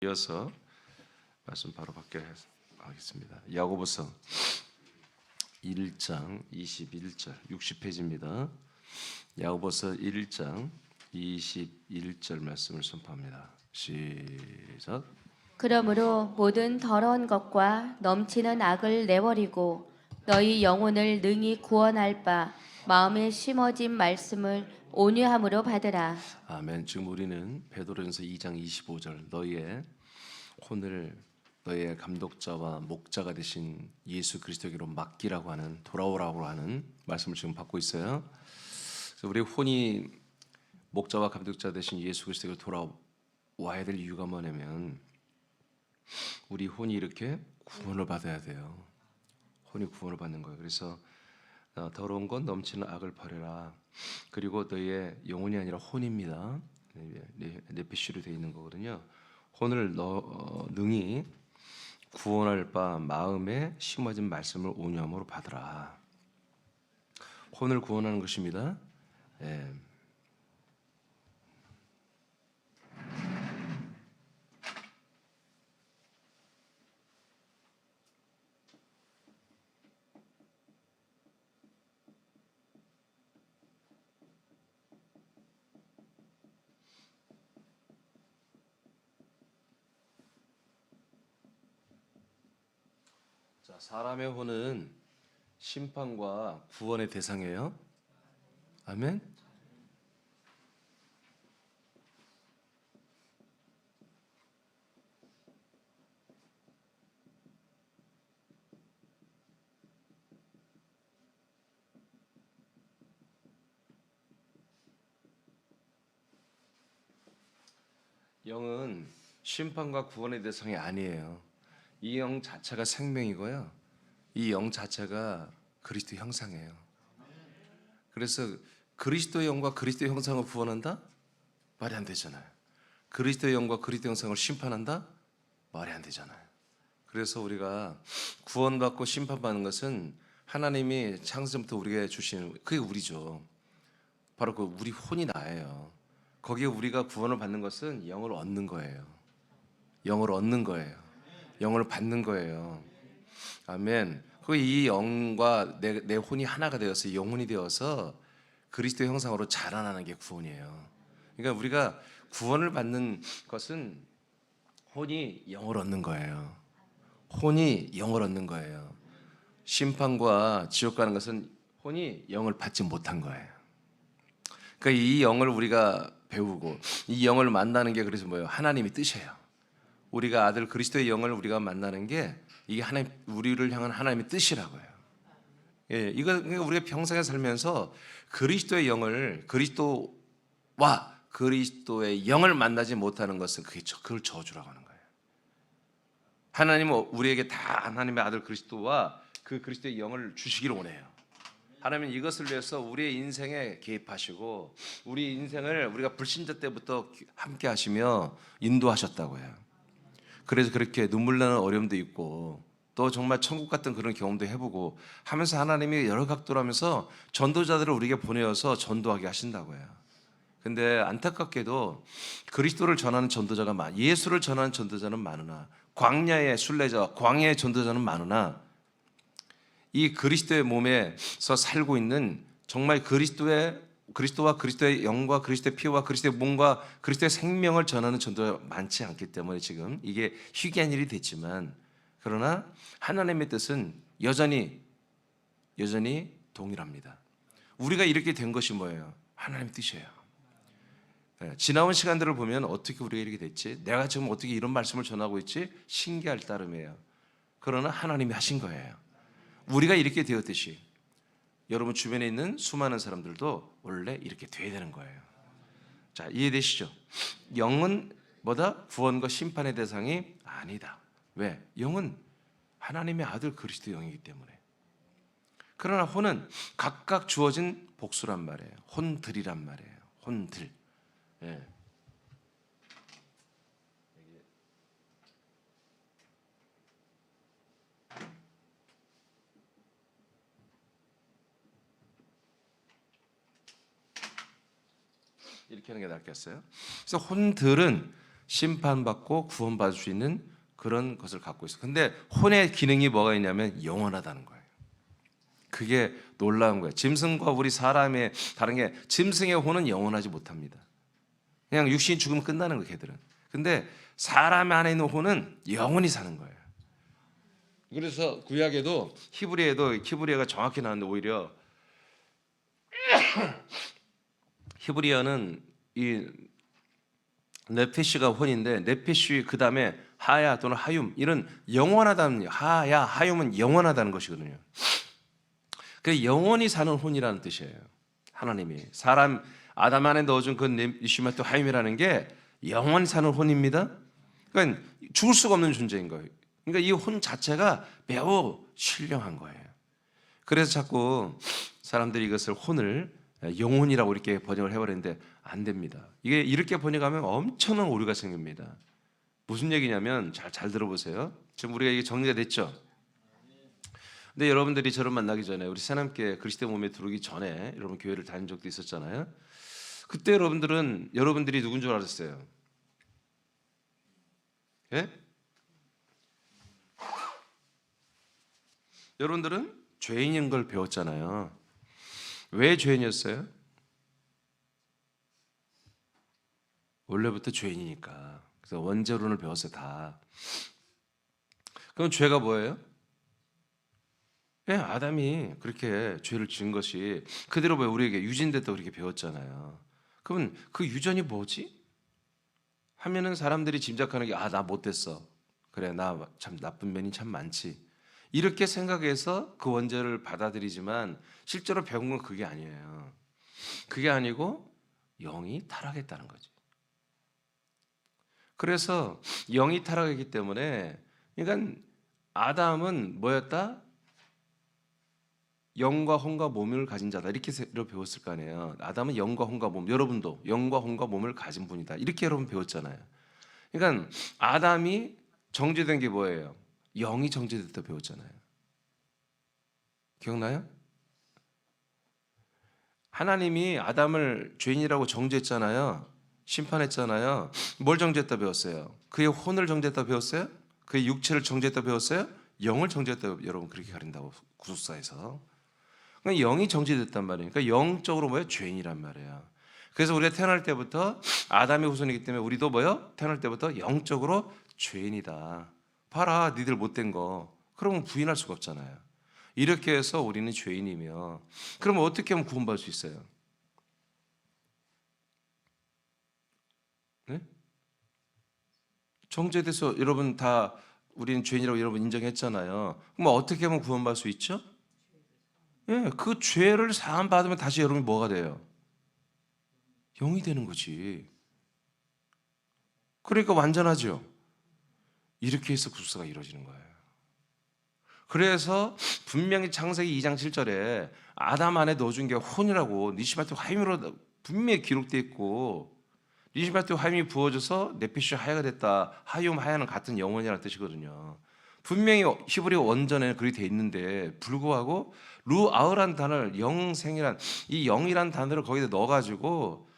이어서 말씀 바로 받겠습니다. 야고보서 1장 21절 60페이지입니다. 야고보서 1장 21절 말씀을 선포합니다. 시작. 그러므로 모든 더러운 것과 넘치는 악을 내버리고 너희 영혼을 능히 구원할 바 마음에 심어진 말씀을 온유함으로 받으라. 아멘. 지금 우리는 베드로전서 2장 25절 너희의 혼을 너희의 감독자와 목자가 되신 예수 그리스도에게로 맡기라고 하는, 돌아오라고 하는 말씀을 지금 받고 있어요. 그래서 우리 혼이 목자와 감독자 되신 예수 그리스도에게로 돌아와야 될 이유가 뭐냐면 우리 혼이 이렇게 구원을 받아야 돼요. 혼이 구원을 받는 거예요. 그래서 더러운 것 넘치는 악을 버려라. 그리고 너희의 영혼이 아니라 혼입니다. 네피시로 되어 있는 거거든요. 혼을 능히 구원할 바 마음에 심어진 말씀을 온유함으로 받으라. 혼을 구원하는 것입니다. 예. 자, 사람의 혼은 심판과 구원의 대상이에요. 아멘. 영은 심판과 구원의 대상이 아니에요. 이 영 자체가 생명이고요. 이 영 자체가 그리스도 형상이에요. 그래서 그리스도의 영과 그리스도의 형상을 구원한다? 말이 안 되잖아요. 그리스도의 영과 그리스도의 형상을 심판한다? 말이 안 되잖아요. 그래서 우리가 구원받고 심판받는 것은 하나님이 창세전부터 우리에게 주신, 그게 우리죠. 바로 그 우리 혼이 나예요. 거기에 우리가 구원을 받는 것은 영을 얻는 거예요. 영을 얻는 거예요. 영을 받는 거예요. 아멘. 이 영과 내 혼이 하나가 되어서 영혼이 되어서 그리스도 형상으로 자라나는 게 구원이에요. 그러니까 우리가 구원을 받는 것은 혼이 영을 얻는 거예요. 혼이 영을 얻는 거예요. 심판과 지옥 가는 것은 혼이 영을 받지 못한 거예요. 그러니까 이 영을 우리가 배우고 이 영을 만나는 게 그래서 뭐예요? 하나님의 뜻이에요. 우리가 아들 그리스도의 영을 우리가 만나는 게 이게 하나님, 우리를 향한 하나님의 뜻이라고요. 예, 이거 그러니까 우리가 평생에 살면서 그리스도의 영을, 그리스도와 그리스도의 영을 만나지 못하는 것은 그걸 저주라고 하는 거예요. 하나님은 우리에게 다 하나님의 아들 그리스도와 그 그리스도의 영을 주시기를 원해요. 하나님은 이것을 위해서 우리의 인생에 개입하시고 우리 인생을 우리가 불신자 때부터 함께 하시며 인도하셨다고 해요. 그래서 그렇게 눈물 나는 어려움도 있고 또 정말 천국 같은 그런 경험도 해보고 하면서 하나님이 여러 각도로 하면서 전도자들을 우리에게 보내어서 전도하게 하신다고 해요. 근데 안타깝게도 그리스도를 전하는 전도자가 예수를 전하는 전도자는 많으나 광야의 순례자와 광야의 전도자는 많으나 이 그리스도의 몸에서 살고 있는 정말 그리스도와 그리스도의 영과 그리스도의 피와 그리스도의 몸과 그리스도의 생명을 전하는 전도가 많지 않기 때문에 지금 이게 희귀한 일이 됐지만, 그러나 하나님의 뜻은 여전히 동일합니다. 우리가 이렇게 된 것이 뭐예요? 하나님의 뜻이에요. 지나온 시간들을 보면 어떻게 우리가 이렇게 됐지? 내가 지금 어떻게 이런 말씀을 전하고 있지? 신기할 따름이에요. 그러나 하나님이 하신 거예요. 우리가 이렇게 되었듯이 여러분 주변에 있는 수많은 사람들도 원래 이렇게 돼야 되는 거예요. 자, 이해되시죠? 영은 뭐다? 구원과 심판의 대상이 아니다. 왜? 영은 하나님의 아들 그리스도 영이기 때문에. 그러나 혼은 각각 주어진 복수란 말이에요. 혼들이란 말이에요. 혼들. 예. 이렇게 하는 게 낫겠어요? 그래서 혼들은 심판받고 구원받을 수 있는 그런 것을 갖고 있어요. 근데 혼의 기능이 뭐가 있냐면 영원하다는 거예요. 그게 놀라운 거예요. 짐승과 우리 사람의 다른 게 짐승의 혼은 영원하지 못합니다. 그냥 육신이 죽으면 끝나는 거예요, 걔들은. 근데 사람 안에 있는 혼은 영원히 사는 거예요. 그래서 구약에도 히브리어가 정확히 나왔는데 오히려 히브리어는 이 네페시가 혼인데 네페시 그 다음에 하야 또는 하윰 이런 영원하다는 하야 하윰은 영원하다는 것이거든요. 그 영원히 사는 혼이라는 뜻이에요. 하나님이 사람 아담 안에 넣어준 그 니시마토 하윰이라는 게 영원히 사는 혼입니다. 그러니까 죽을 수가 없는 존재인 거예요. 그러니까 이 혼 자체가 매우 신령한 거예요. 그래서 자꾸 사람들이 이것을 혼을 영혼이라고 이렇게 번역을 해버리는데 안 됩니다. 이게 이렇게 번역하면 엄청난 오류가 생깁니다. 무슨 얘기냐면 잘 들어보세요. 지금 우리가 이게 정리가 됐죠? 근데 여러분들이 저를 만나기 전에 우리 새남교회 그리스도 몸에 들어오기 전에 여러분 교회를 다닌 적도 있었잖아요. 그때 여러분들이 누군 줄 알았어요? 예? 여러분들은 죄인인 걸 배웠잖아요. 왜 죄인이었어요? 원래부터 죄인이니까. 그래서 원죄론을 배웠어요, 다. 그럼 죄가 뭐예요? 예, 아담이 그렇게 죄를 지은 것이 그대로 우리에게 유진됐다고 그렇게 배웠잖아요. 그러면 그 유전이 뭐지? 하면은 사람들이 짐작하는 게 나 못됐어. 그래, 나 참 나쁜 면이 참 많지. 이렇게 생각해서 그 원죄를 받아들이지만 실제로 배운 건 그게 아니에요. 그게 아니고 영이 타락했다는 거지. 그래서 영이 타락했기 때문에 그러니까 아담은 뭐였다? 영과 혼과 몸을 가진 자다 이렇게 배웠을 거 아니에요. 아담은 영과 혼과 몸, 여러분도 영과 혼과 몸을 가진 분이다 이렇게 여러분 배웠잖아요. 그러니까 아담이 정죄된 게 뭐예요? 영이 정죄됐다 배웠잖아요. 기억나요? 하나님이 아담을 죄인이라고 정죄했잖아요. 심판했잖아요. 뭘 정죄했다 배웠어요? 그의 혼을 정죄했다 배웠어요? 그의 육체를 정죄했다 배웠어요? 영을 정죄했다 여러분 그렇게 가린다고 구속사에서. 그러니까 영이 정죄됐단 말이에요. 그러니까 영적으로 뭐예요? 죄인이란 말이에요. 그래서 우리가 태어날 때부터 아담의 후손이기 때문에 우리도 뭐예요? 태어날 때부터 영적으로 죄인이다. 봐라, 니들 못된 거. 그러면 부인할 수가 없잖아요. 이렇게 해서 우리는 죄인이며, 그럼 어떻게 하면 구원받을 수 있어요? 네? 정죄돼서 여러분 다 우리는 죄인이라고 여러분 인정했잖아요. 그럼 어떻게 하면 구원받을 수 있죠? 예, 그 죄를 사함 받으면 다시 여러분이 뭐가 돼요? 영이 되는 거지. 그러니까 완전하죠. 이렇게 해서 구속사가 이루어지는 거예요. 그래서 분명히 창세기 2장 7절에 아담 안에 넣어준 게 혼이라고 니시마토 하임으로 분명히 기록되어 있고, 니시마토 하임이 부어져서 네피시 하야가 됐다. 하윰 하야는 같은 영혼이라는 뜻이거든요. 분명히 히브리어 원전에는 그렇게 돼 있는데 불구하고 루아흐란 단어를 영생이란 이 영이란 단어를 거기다 넣어가지고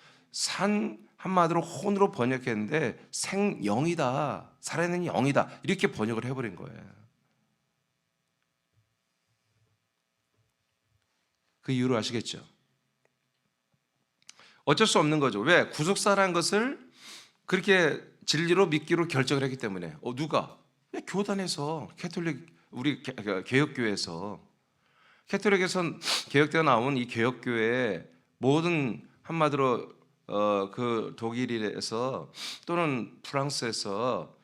한마디로 혼으로 번역했는데 생영이다, 살아있는 영이다 이렇게 번역을 해버린 거예요. 그 이유를 아시겠죠? 어쩔 수 없는 거죠. 왜? 구속사라는 것을 그렇게 진리로 믿기로 결정을 했기 때문에. 누가? 교단에서, 캐톨릭 우리 개혁교회에서, 캐톨릭에서 개혁되어 나온 이 개혁교회 모든 한마디로 그 독일에서 또는 프랑스에서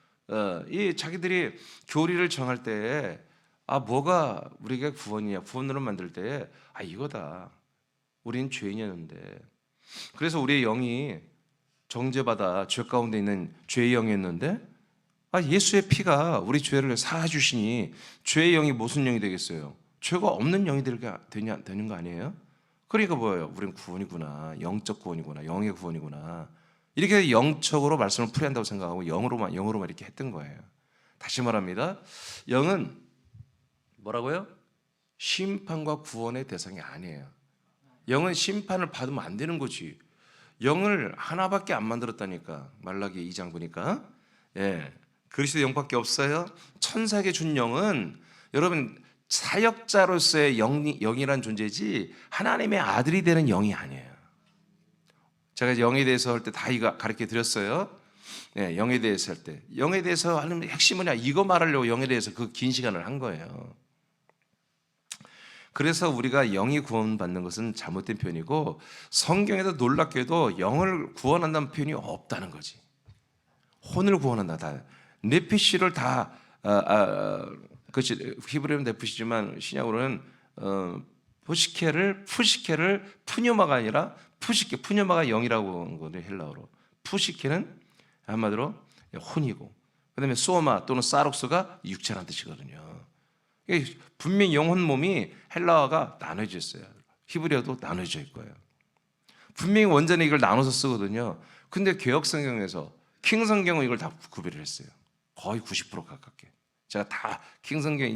이 자기들이 교리를 정할 때에 뭐가 우리가 구원이냐, 구원으로 만들 때에 이거다. 우린 죄인이었는데. 그래서 우리의 영이 정죄받아 죄 가운데 있는 죄의 영이었는데 예수의 피가 우리 죄를 사하주시니 죄의 영이 무슨 영이 되겠어요? 죄가 없는 영이 되는 거 아니에요? 그러니까 뭐예요? 우린 구원이구나. 영적 구원이구나. 영의 구원이구나. 이렇게 영적으로 말씀을 풀이한다고 생각하고 영으로만 이렇게 했던 거예요. 다시 말합니다. 영은 뭐라고요? 심판과 구원의 대상이 아니에요. 영은 심판을 받으면 안 되는 거지. 영을 하나밖에 안 만들었다니까. 말라기 2장 보니까. 예. 그리스도 영밖에 없어요. 천사에게 준 영은 여러분 사역자로서의 영이란 존재지 하나님의 아들이 되는 영이 아니에요. 제가 영에 대해서 할 때 다 이거 가르쳐 드렸어요. 네, 영에 대해서 할 때. 영에 대해서 하는 핵심은 이거 말하려고 영에 대해서 그 긴 시간을 한 거예요. 그래서 우리가 영이 구원받는 것은 잘못된 표현이고 성경에도 놀랍게도 영을 구원한다는 표현이 없다는 거지. 혼을 구원한다. 다 네피시를 다 그것이 히브리어는 네피시지만 신약으로는 푸시케를 푸뉴마가 아니라 푸뉴마가 영이라고 하는 거예요. 헬라어로. 푸시케는 한마디로 혼이고 그다음에 소마 또는 사록스가 육체라는 뜻이거든요. 분명히 영혼 몸이 헬라어가 나눠져 있어요. 히브리어도 나눠져 있고요. 분명히 원전에 이걸 나눠서 쓰거든요. 근데 개역 성경에서 킹 성경은 이걸 다 구별을 했어요. 거의 90% 가깝게. 제가 다 킹 성경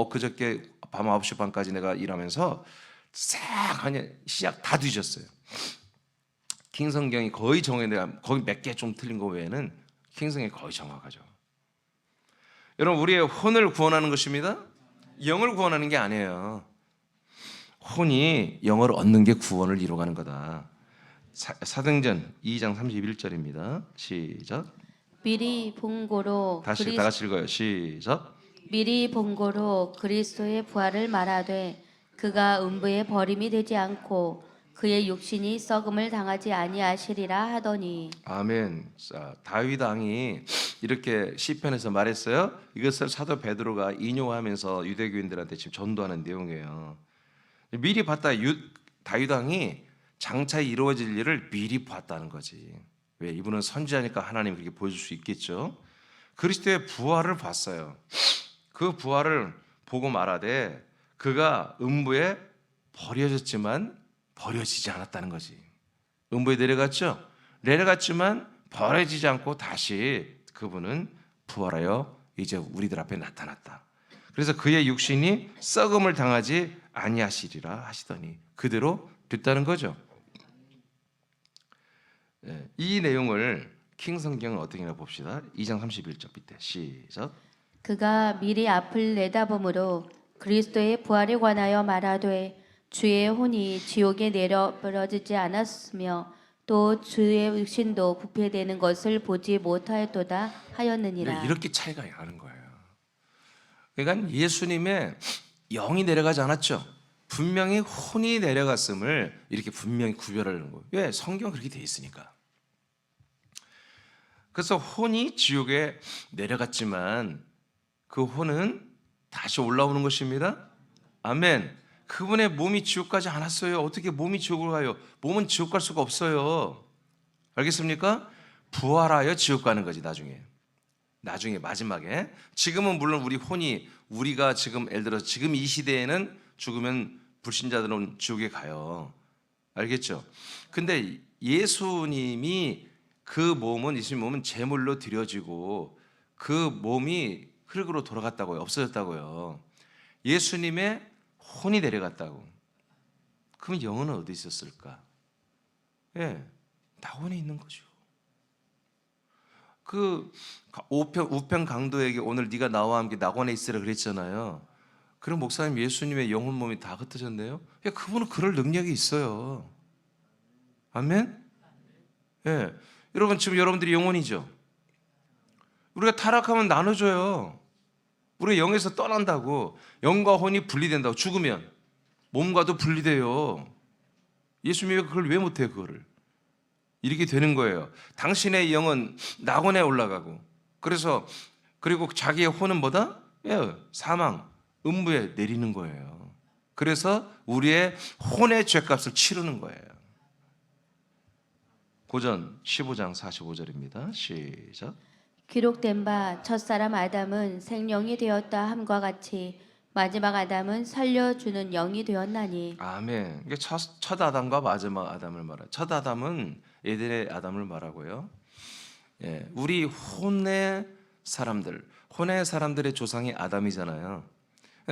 그저께 밤 9시 반까지 내가 일하면서 싹 그냥 시작 다 뒤졌어요. 킹 성경이 거의 정해내가 거기 몇 개 좀 틀린 거 외에는 킹 성경이 거의 정확하죠. 여러분 우리의 혼을 구원하는 것입니다. 영을 구원하는 게 아니에요. 혼이 영을 얻는 게 구원을 이루어가는 거다. 사도행전 2장 31절입니다. 시작. 미리 본고로 다시 다 같이 읽어요. 시작. 미리 본고로 그리스도의 부활을 말하되 그가 음부에 버림이 되지 않고 그의 육신이 썩음을 당하지 아니하시리라 하더니. 아멘. 자, 다윗 왕이 이렇게 시편에서 말했어요. 이것을 사도 베드로가 인용하면서 유대교인들한테 지금 전도하는 내용이에요. 미리 봤다. 다윗 왕이 장차 이루어질 일을 미리 봤다는 거지. 왜? 이분은 선지자니까 하나님이 그렇게 보여줄 수 있겠죠. 그리스도의 부활을 봤어요. 그 부활을 보고 말하되 그가 음부에 버려졌지만 버려지지 않았다는 거지. 음부에 내려갔죠. 내려갔지만 버려지지 않고 다시 그분은 부활하여 이제 우리들 앞에 나타났다. 그래서 그의 육신이 썩음을 당하지 아니하시리라 하시더니 그대로 됐다는 거죠. 이 내용을 킹 성경은 어떻게 나 봅시다. 2장 31절 밑에 시작. 그가 미리 앞을 내다보므로 그리스도의 부활에 관하여 말하되 주의 혼이 지옥에 내려버려지지 않았으며 또 주의 육신도 부패되는 것을 보지 못하였도다 하였느니라. 이렇게 차이가 나는 거예요. 그러니까 예수님의 영이 내려가지 않았죠. 분명히 혼이 내려갔음을 이렇게 분명히 구별하는 거예요. 왜? 성경 그렇게 돼 있으니까. 그래서 혼이 지옥에 내려갔지만 그 혼은 다시 올라오는 것입니다. 아멘. 그분의 몸이 지옥 가지 않았어요. 어떻게 몸이 지옥을 가요? 몸은 지옥 갈 수가 없어요. 알겠습니까? 부활하여 지옥 가는 거지 나중에 마지막에. 지금은 물론 우리 혼이 우리가 지금 예를 들어 지금 이 시대에는 죽으면 불신자들은 지옥에 가요. 알겠죠? 근데 예수님이 그 몸은 예수님 몸은 제물로 드려지고 그 몸이 흙으로 돌아갔다고요. 없어졌다고요. 예수님의 혼이 내려갔다고. 그럼 영은 어디 있었을까? 예, 낙원에 있는 거죠. 그 우편 강도에게 오늘 네가 나와 함께 낙원에 있으라 그랬잖아요. 그럼 목사님 예수님의 영혼 몸이 다 흩어졌네요. 야, 그분은 그럴 능력이 있어요. 아멘. 예, 여러분 지금 여러분들이 영혼이죠. 우리가 타락하면 나눠져요. 우리가 영에서 떠난다고. 영과 혼이 분리된다고. 죽으면 몸과도 분리돼요. 예수님이 그걸 왜 못해요? 그거를 이렇게 되는 거예요. 당신의 영은 낙원에 올라가고 그리고 자기의 혼은 뭐다? 예, 사망, 음부에 내리는 거예요. 그래서 우리의 혼의 죄값을 치르는 거예요. 고전 15장 45절입니다. 시작. 기록된 바 첫사람 아담은 생령이 되었다 함과 같이 마지막 아담은 살려주는 영이 되었나니. 아멘. 이게 첫 아담과 마지막 아담을 말해요. 첫 아담은 에덴의 아담을 말하고요. 예, 우리 혼의 사람들의 조상이 아담이잖아요.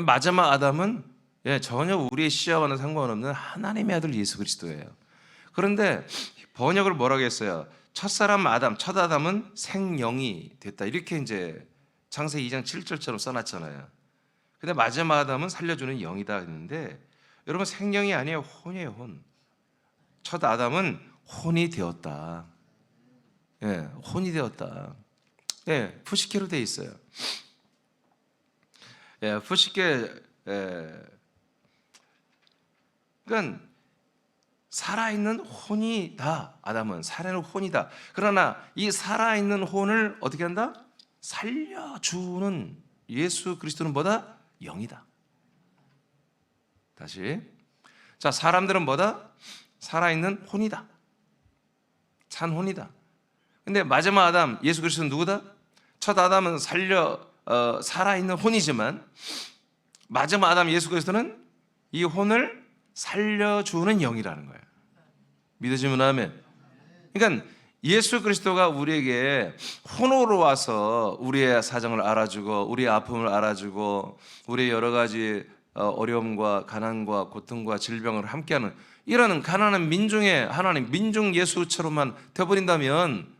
마지막 아담은 전혀 우리의 시야와는 상관없는 하나님의 아들 예수 그리스도예요. 그런데 번역을 뭐라고 했어요? 첫사람 아담, 첫 아담은 생영이 됐다. 이렇게 이제 창세기 2장 7절처럼 써놨잖아요. 근데 마지막 아담은 살려주는 영이다 했는데, 여러분 생영이 아니에요. 혼이에요. 혼. 첫 아담은 혼이 되었다. 예, 혼이 되었다. 예, 푸시케로 돼 있어요. 예, 푸시케. 그러니까 살아있는 혼이다. 아담은 살아있는 혼이다. 그러나 이 살아있는 혼을 어떻게 한다? 살려주는 예수 그리스도는 뭐다? 영이다. 다시. 자, 사람들은 뭐다? 살아있는 혼이다. 산 혼이다. 근데 마지막 아담 예수 그리스도는 누구다? 첫 아담은 살아있는 혼이지만 마지막 아담 예수 그리스도는 이 혼을 살려주는 영이라는 거예요. 믿으시면 아멘. 그러니까 예수 그리스도가 우리에게 혼으로 와서 우리의 사정을 알아주고 우리의 아픔을 알아주고 우리의 여러 가지 어려움과 가난과 고통과 질병을 함께하는 이런 가난한 민중의 하나님 민중 예수처럼만 되어버린다면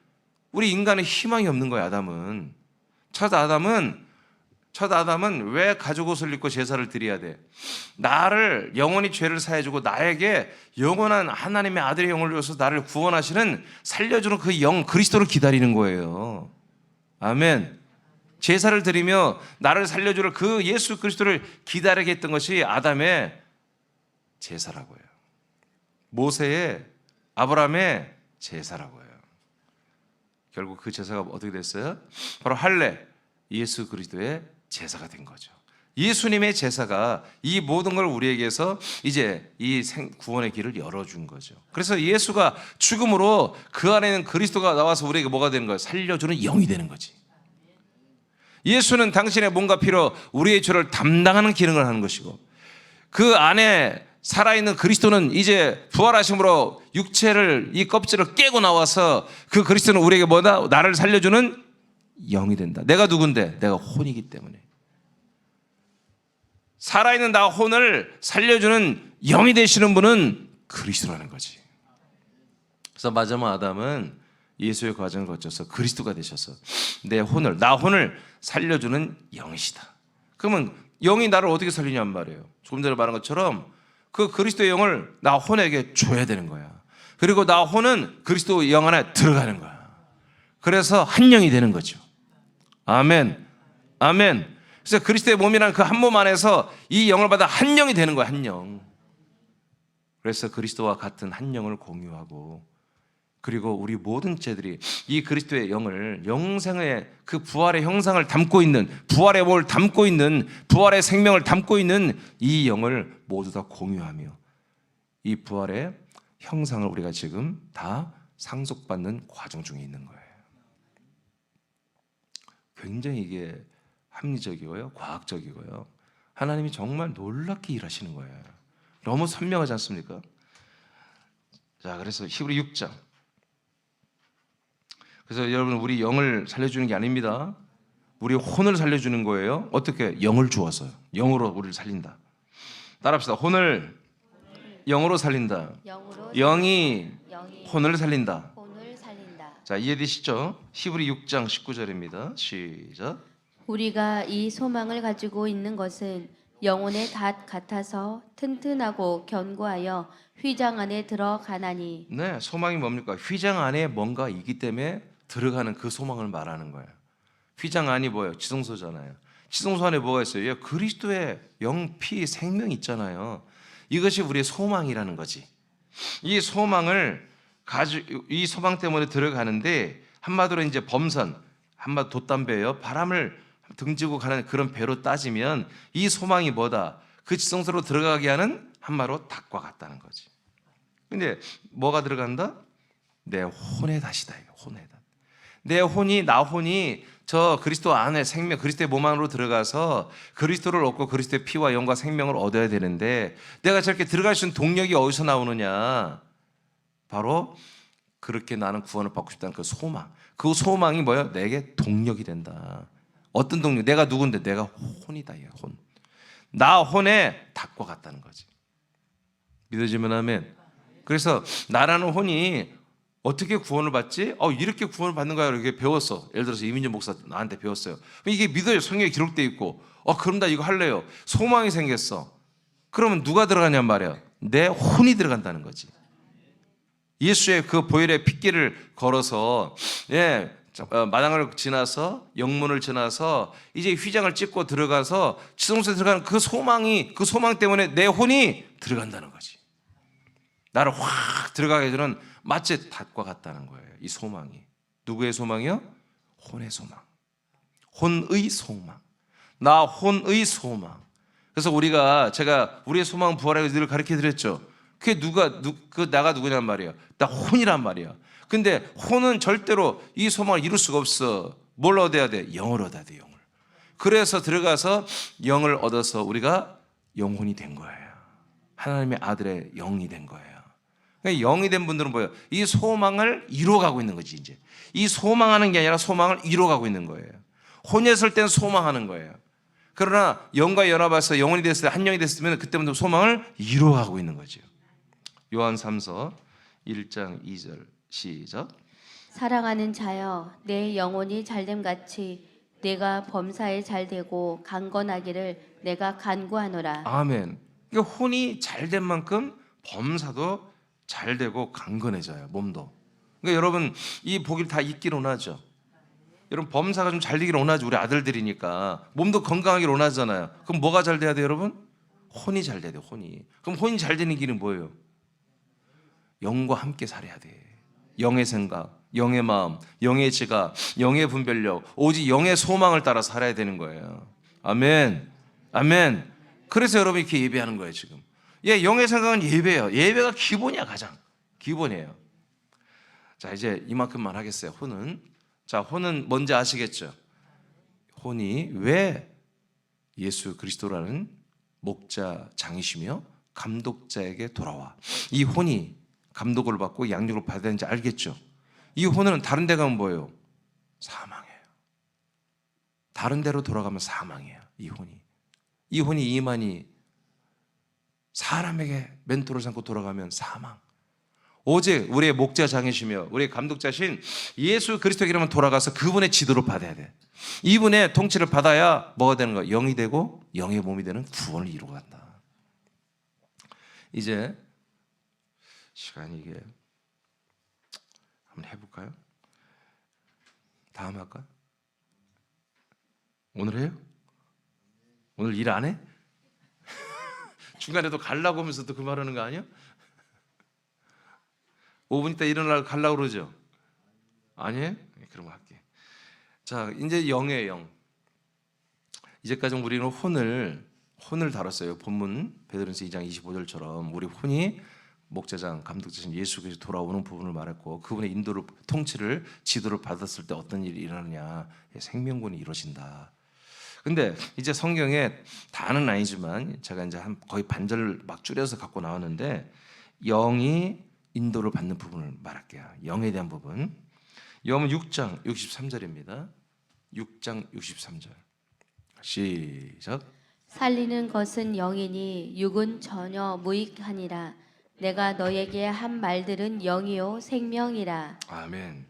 우리 인간의 희망이 없는 거예요. 아담은 첫 아담은 왜 가죽 옷을 입고 제사를 드려야 돼? 나를 영원히 죄를 사해주고 나에게 영원한 하나님의 아들의 영을 줘서 나를 구원하시는 살려주는 그 영 그리스도를 기다리는 거예요. 아멘. 제사를 드리며 나를 살려주는 그 예수 그리스도를 기다리게 했던 것이 아담의 제사라고 해요. 모세의 아브라함의 제사라고 해요. 결국 그 제사가 어떻게 됐어요? 바로 할례 예수 그리스도의 제사가 된 거죠. 예수님의 제사가 이 모든 걸 우리에게서 이제 이 구원의 길을 열어준 거죠. 그래서 예수가 죽음으로 그 안에는 그리스도가 나와서 우리에게 뭐가 되는 거예요? 살려주는 영이 되는 거지. 예수는 당신의 몸과 피로 우리의 죄를 담당하는 기능을 하는 것이고 그 안에 살아있는 그리스도는 이제 부활하심으로 육체를 이 껍질을 깨고 나와서 그 그리스도는 우리에게 뭐다? 나를 살려주는 영이 된다. 내가 누군데? 내가 혼이기 때문에. 살아있는 나 혼을 살려주는 영이 되시는 분은 그리스도라는 거지. 그래서 마지막 아담은 예수의 과정을 거쳐서 그리스도가 되셔서 나 혼을 살려주는 영이시다. 그러면 영이 나를 어떻게 살리냐는 말이에요. 조금 전에 말한 것처럼 그 그리스도의 영을 나 혼에게 줘야 되는 거야. 그리고 나 혼은 그리스도 영 안에 들어가는 거야. 그래서 한 영이 되는 거죠. 아멘. 아멘. 그래서 그리스도의 몸이라는 그 한 몸 안에서 이 영을 받아 한 영이 되는 거야. 한 영. 그래서 그리스도와 같은 한 영을 공유하고 그리고 우리 모든 죄들이 이 그리스도의 영을 영생의 그 부활의 형상을 담고 있는 부활의 몸을 담고 있는 부활의 생명을 담고 있는 이 영을 모두 다 공유하며 이 부활의 형상을 우리가 지금 다 상속받는 과정 중에 있는 거예요. 굉장히 이게 합리적이고요, 과학적이고요. 하나님이 정말 놀랍게 일하시는 거예요. 너무 선명하지 않습니까? 자, 그래서 히브리 6장. 그래서 여러분 우리 영을 살려주는 게 아닙니다. 우리 혼을 살려주는 거예요. 어떻게? 영을 주어서요. 영으로 우리를 살린다. 따라합시다. 혼을 영으로 살린다. 영이 혼을 살린다. 자, 이해되시죠? 히브리 6장 19절입니다. 시작. 우리가 이 소망을 가지고 있는 것은 영혼의 닷 같아서 튼튼하고 견고하여 휘장 안에 들어가나니. 네, 소망이 뭡니까? 휘장 안에 뭔가 있기 때문에 들어가는 그 소망을 말하는 거예요. 휘장 안이 뭐예요? 지성소잖아요. 지성소 안에 뭐가 있어요? 예, 그리스도의 영, 피, 생명이 있잖아요. 이것이 우리의 소망이라는 거지. 이 소망을 이 소망 때문에 들어가는데 한마디로 이제 범선, 한마디 돛담배예요. 바람을 등지고 가는 그런 배로 따지면 이 소망이 뭐다? 그 지성소로 들어가게 하는 한마디로 닭과 같다는 거지. 근데 뭐가 들어간다? 내 혼의 닷이다. 혼의 닷. 내 혼이 나 혼이 저 그리스도 안에 생명 그리스도의 몸 안으로 들어가서 그리스도를 얻고 그리스도의 피와 영과 생명을 얻어야 되는데 내가 저렇게 들어갈 수 있는 동력이 어디서 나오느냐? 바로 그렇게 나는 구원을 받고 싶다는 그 소망. 그 소망이 뭐야? 내게 동력이 된다. 어떤 동력? 내가 누군데? 내가 혼이다. 혼. 나 혼의 닭과 같다는 거지. 믿어지면 아멘. 그래서 나라는 혼이 어떻게 구원을 받지? 이렇게 구원을 받는 거야. 이렇게 배웠어. 예를 들어서 이민정 목사 나한테 배웠어요. 이게 믿어요. 성경에 기록돼 있고. 그럼 나 이거 할래요. 소망이 생겼어. 그러면 누가 들어가냔 말이야. 내 혼이 들어간다는 거지. 예수의 그 보혈의 핏길을 걸어서 마당을 지나서 영문을 지나서 이제 휘장을 찍고 들어가서 지성소에 들어가는 그 소망 때문에 내 혼이 들어간다는 거지. 나를 확 들어가게 해주는 마치 닷과 같다는 거예요. 이 소망이. 누구의 소망이요? 혼의 소망. 혼의 소망. 나 혼의 소망. 그래서 제가 우리의 소망 부활하고 늘 가르쳐 드렸죠. 그게 나가 누구냔 말이에요. 나 혼이란 말이야. 근데 혼은 절대로 이 소망을 이룰 수가 없어. 뭘 얻어야 돼? 영을 얻어야 돼, 영을. 그래서 들어가서 영을 얻어서 우리가 영혼이 된 거예요. 하나님의 아들의 영이 된 거예요. 그러니까 영이 된 분들은 뭐예요? 이 소망을 이루어가고 있는 거지, 이제. 이 소망하는 게 아니라 소망을 이루어가고 있는 거예요. 혼했을 때는 소망하는 거예요. 그러나 영과 연합해서 영혼이 됐을 때, 한 영이 됐으면 그때부터 소망을 이루어가고 있는 거죠. 요한 3서 1장 2절 시작. 사랑하는 자여, 내 영혼이 잘됨같이 내가 범사에 잘되고 강건하기를 내가 간구하노라. 아멘. 그러니까 혼이 잘된 만큼 범사도 잘되고 강건해져요, 몸도. 그러니까 여러분 이 복을 다 잊기를 원하죠. 여러분 범사가 좀 잘 되기를 원하죠. 우리 아들들이니까 몸도 건강하기를 원하잖아요. 그럼 뭐가 잘 돼야 돼요, 여러분? 혼이 잘 돼야 돼요, 혼이. 그럼 혼이 잘 되는 길은 뭐예요? 영과 함께 살아야 돼. 영의 생각, 영의 마음, 영의 지각, 영의 분별력, 오직 영의 소망을 따라 살아야 되는 거예요. 아멘. 아멘. 그래서 여러분이 이렇게 예배하는 거예요, 지금. 영의 생각은 예배예요. 예배가 기본이야, 가장. 기본이에요. 자, 이제 이만큼만 하겠어요. 혼은 뭔지 아시겠죠? 혼이 왜 예수 그리스도라는 목자장이시며 감독자에게 돌아와. 이 혼이 감독을 받고 양육을 받아야 되는지 알겠죠? 이 혼은 다른 데 가면 뭐예요? 사망이에요. 다른 데로 돌아가면 사망이에요. 이 혼이 이만이 사람에게 멘토를 삼고 돌아가면 사망. 오직 우리의 목자장이시며 우리의 감독자신 예수 그리스도에게만 돌아가서 그분의 지도를 받아야 돼. 이분의 통치를 받아야 뭐가 되는 거야? 영이 되고 영의 몸이 되는 구원을 이루고 간다. 이제 시간이 이게 한번 해볼까요? 다음 할까요? 오늘 해요? 오늘 일 안 해? 중간에 또 가려고 하면서 또 그 말하는 거 아니야? 5분 있다 일어나고 가려고 그러죠? 아니에요? 그럼 할게. 자, 이제 영의 영. 이제까지 우리는 혼을 다뤘어요. 본문 베드로전서 2장 25절처럼 우리 혼이 목자장, 감독자신 예수 그리스도 돌아오는 부분을 말했고 그분의 인도를, 통치를, 지도를 받았을 때 어떤 일이 일어나냐. 생명권이 이루어진다. 근데 이제 성경에 다는 아니지만 제가 이제 거의 반절을 막 줄여서 갖고 나왔는데 영이 인도를 받는 부분을 말할게요. 영에 대한 부분. 요한은 6장 63절입니다. 6장 63절. 시작. 살리는 것은 영이니 육은 전혀 무익하니라. 내가 너에게 한 말들은 영이요 생명이라. 아멘.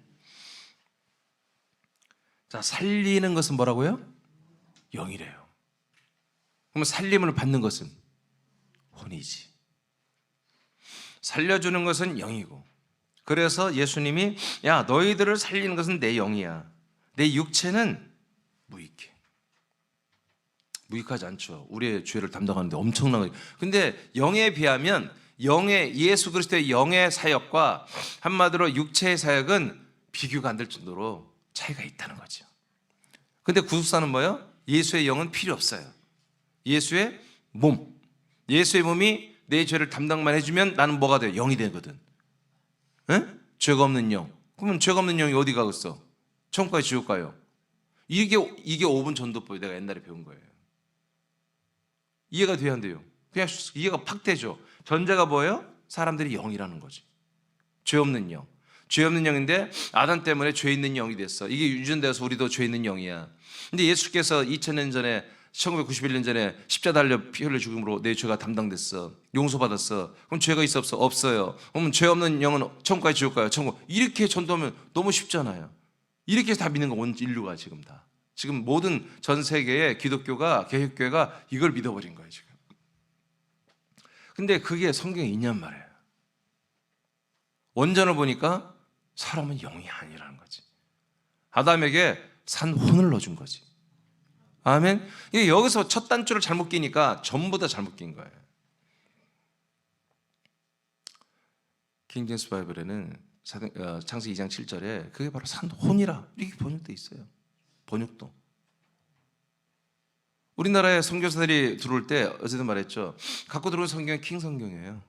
자, 살리는 것은 뭐라고요? 영이래요. 그러면 살림을 받는 것은 혼이지. 살려주는 것은 영이고. 그래서 예수님이 너희들을 살리는 것은 내 영이야. 내 육체는 무익해. 무익하지 않죠. 우리의 죄를 담당하는데 엄청나게. 근데 영에 비하면 예수 그리스도의 영의 사역과 한마디로 육체의 사역은 비교가 안 될 정도로 차이가 있다는 거죠. 근데 구속사는 뭐예요? 예수의 영은 필요 없어요. 예수의 몸이 내 죄를 담당만 해주면 나는 뭐가 돼요? 영이 되거든. 죄가 없는 영. 그러면 죄가 없는 영이 어디 가겠어? 천국 가요, 지옥 가요? 이게 5분 전도법이 내가 옛날에 배운 거예요. 이해가 돼야 안 돼요? 그냥 이해가 팍 되죠. 전제가 뭐예요? 사람들이 영이라는 거지. 죄 없는 영. 죄 없는 영인데 아담 때문에 죄 있는 영이 됐어. 이게 유전돼서 우리도 죄 있는 영이야. 근데 예수께서 2000년 전에 1991년 전에 십자가 달려 피 흘려 죽음으로 내 죄가 담당됐어. 용서받았어. 그럼 죄가 있어 없어? 없어요. 그러면 죄 없는 영은 천국까지 지옥 가요. 천국. 이렇게 전도하면 너무 쉽잖아요. 이렇게 해서 다 믿는 거 온 인류가 지금 다. 지금 모든 전 세계의 기독교가 개혁교회가 이걸 믿어버린 거예요 지금. 근데 그게 성경에 있냔 말이에요. 원전을 보니까 사람은 영이 아니라는 거지. 아담에게 산혼을 넣어준 거지. 아멘. 이게 여기서 첫 단추를 잘못 끼니까 전부 다 잘못 낀 거예요. 킹제임스 바이블에는 창세기 2장 7절에 그게 바로 산혼이라 이렇게 번역돼 있어요. 번역도. 우리나라에 선교사들이 들어올 때 어제도 말했죠. 갖고 들어온 성경은 킹 성경이에요.